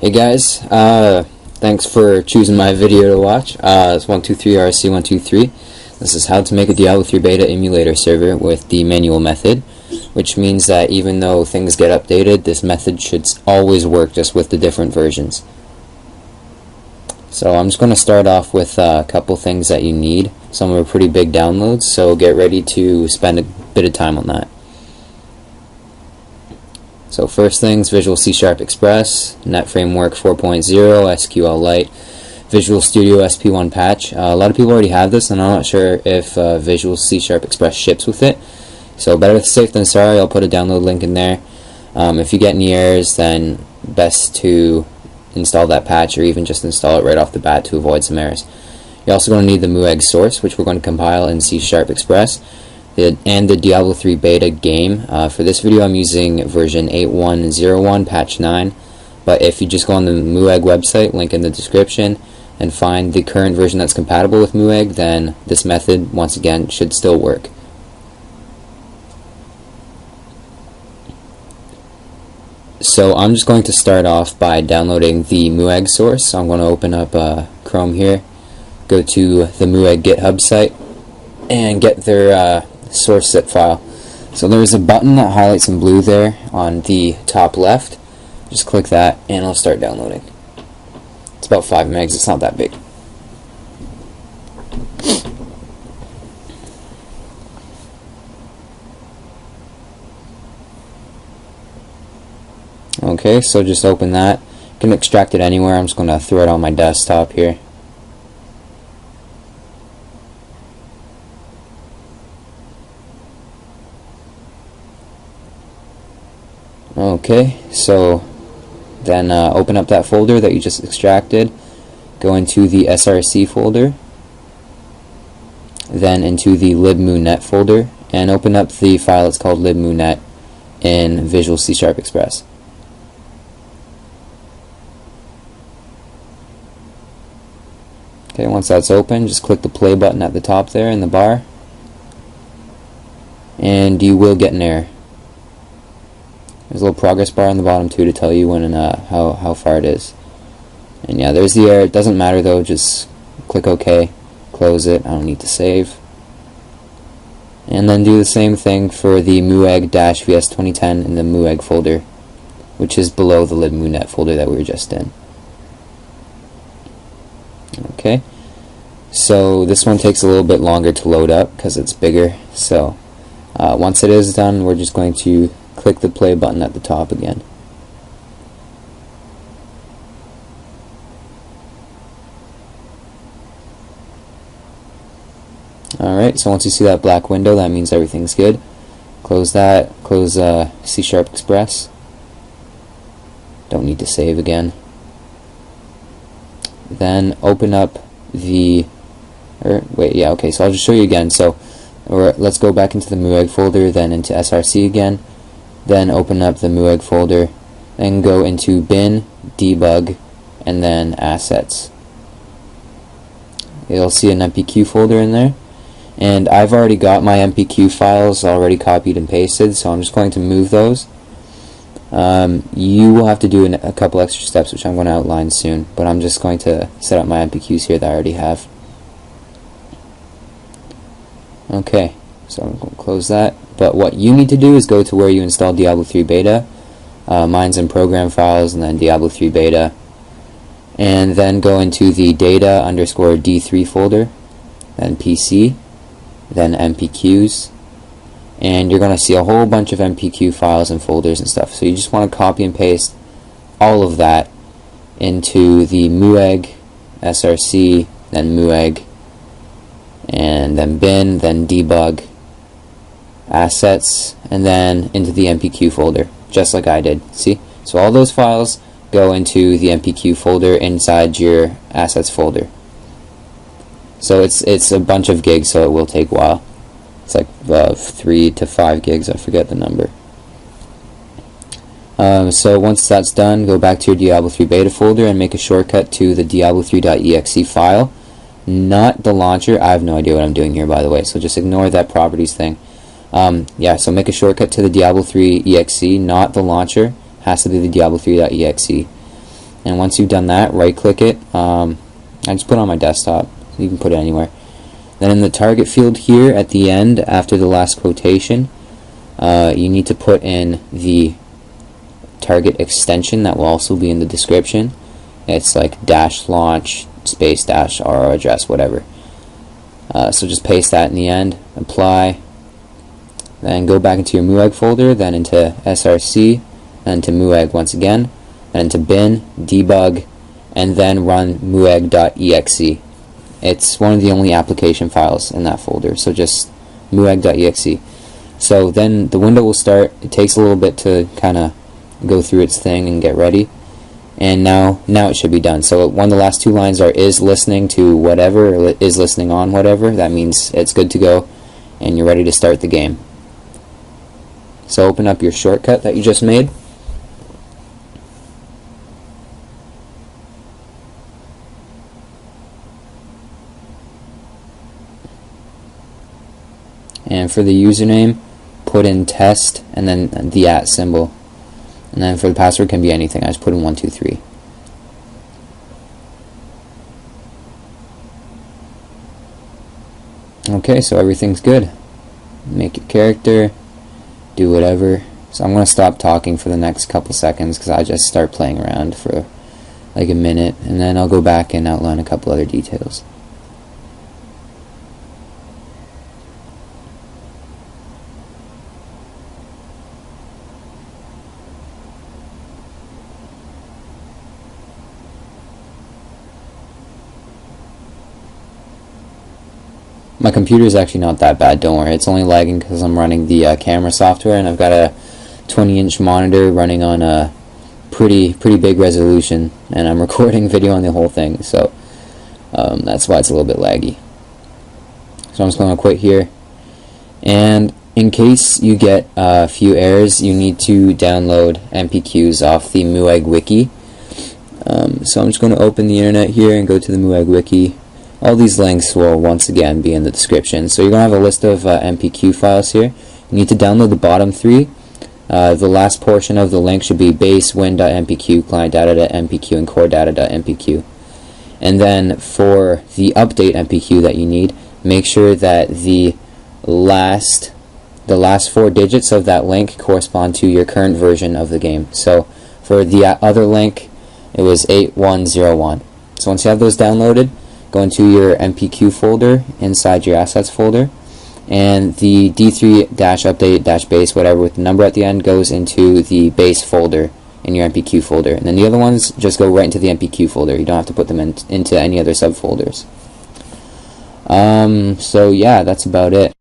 Hey guys, thanks for choosing my video to watch. It's 123RC123. This is how to make a Diablo 3 beta emulator server with the manual method, which means that even though things get updated, this method should always work just with the different versions. So I'm just going to start off with a couple things that you need. Some are pretty big downloads, so get ready to spend a bit of time on that. So first things, Visual C# Express, Net Framework 4.0, SQLite, Visual Studio SP1 patch. A lot of people already have this, and I'm not sure if Visual C# Express ships with it. So better safe than sorry. I'll put a download link in there. If you get any errors, then best to install that patch, or even just install it right off the bat to avoid some errors. You're also going to need the Mueg source, which we're going to compile in C# Express. And the Diablo 3 beta game. For this video I'm using version 8.1.01 patch 9, but if you just go on the Mueg website, link in the description, and find the current version that's compatible with Mueg, then this method once again should still work. So I'm just going to start off by downloading the Mueg source. So I'm going to open up Chrome here, go to the Mueg GitHub site, and get their source zip file. So there's a button that highlights in blue there on the top left. Just click that and it'll start downloading. It's about 5 megs, it's not that big. Okay, so just open that. You can extract it anywhere. I'm just going to throw it on my desktop here. Okay, so then open up that folder that you just extracted, go into the SRC folder, then into the libmunet folder, and open up the file that's called libmunet in Visual C# Express. Okay, once that's open, just click the play button at the top there in the bar, and you will get an error. There's a little progress bar on the bottom too to tell you when and how far it is. And yeah, there's the error. It doesn't matter though, just click OK, close it. I don't need to save. And then do the same thing for the Mueg-VS 2010 in the Mueg folder, which is below the libmunet folder that we were just in. Okay, so this one takes a little bit longer to load up because it's bigger. So once it is done, we're just going to click the play button at the top again. Alright, so once you see that black window, that means everything's good. Close that, close C# Express. Don't need to save again. Then open up the, okay, so I'll just show you again. So let's go back into the Mueg folder, then into SRC again. Then open up the Mueg folder, then go into bin, debug, and then assets. You'll see an MPQ folder in there, and I've already got my MPQ files already copied and pasted, so I'm just going to move those. You will have to do a couple extra steps, which I'm going to outline soon, but I'm just going to set up my MPQs here that I already have. Okay, so I'm going to close that. But what you need to do is go to where you install Diablo 3 beta. Mine's in program files and then Diablo 3 beta. And then go into the data_D3 folder, then PC, then MPQs. And you're going to see a whole bunch of MPQ files and folders and stuff. So you just want to copy and paste all of that into the Mueg, SRC, then Mueg, and then bin, then debug, assets, and then into the MPQ folder, just like I did. See? So all those files go into the MPQ folder inside your assets folder. So it's a bunch of gigs, so it will take a while. It's like 3 to 5 gigs, I forget the number. So once that's done, go back to your Diablo 3 beta folder and make a shortcut to the diablo3.exe file, not the launcher. I have no idea what I'm doing here, by the way, so just ignore that properties thing. Yeah, so make a shortcut to the Diablo 3 exe, not the launcher. Has to be the Diablo 3.exe. And once you've done that, right click it. I just put it on my desktop, so you can put it anywhere. Then in the target field here at the end, after the last quotation, you need to put in the target extension that will also be in the description. It's like --launch space --RR address, whatever. So just paste that in the end, apply, then go back into your Mueg folder, then into src, then to Mueg once again, then into bin, debug, and then run mueg.exe. It's one of the only application files in that folder, so just mueg.exe. So then the window will start. It takes a little bit to kind of go through its thing and get ready. And now it should be done. So one of the last two lines are is listening to whatever, or is listening on whatever. That means it's good to go and you're ready to start the game. So open up your shortcut that you just made. And for the username, put in test and then the @ symbol. And then for the password, can be anything. I just put in 123. Okay, so everything's good. Make your character, do whatever. So I'm going to stop talking for the next couple seconds because I just start playing around for like a minute, and then I'll go back and outline a couple other details. My computer is actually not that bad, don't worry. It's only lagging because I'm running the camera software, and I've got a 20-inch monitor running on a pretty big resolution, and I'm recording video on the whole thing, so that's why it's a little bit laggy. So I'm just going to quit here, and in case you get a few errors, you need to download MPQs off the Mueg wiki. So I'm just going to open the internet here and go to the Mueg wiki. All these links will once again be in the description. So you're going to have a list of MPQ files here. You need to download the bottom three. The last portion of the link should be base win.mpq, client data.mpq, and core data.mpq. And then for the update MPQ that you need, make sure that the last 4 digits of that link correspond to your current version of the game. So for the other link, it was 8101. So once you have those downloaded, go into your MPQ folder inside your assets folder, and the D3-update-base, whatever with the number at the end, goes into the base folder in your MPQ folder, and then the other ones just go right into the MPQ folder. You don't have to put them into any other subfolders. So yeah, that's about it.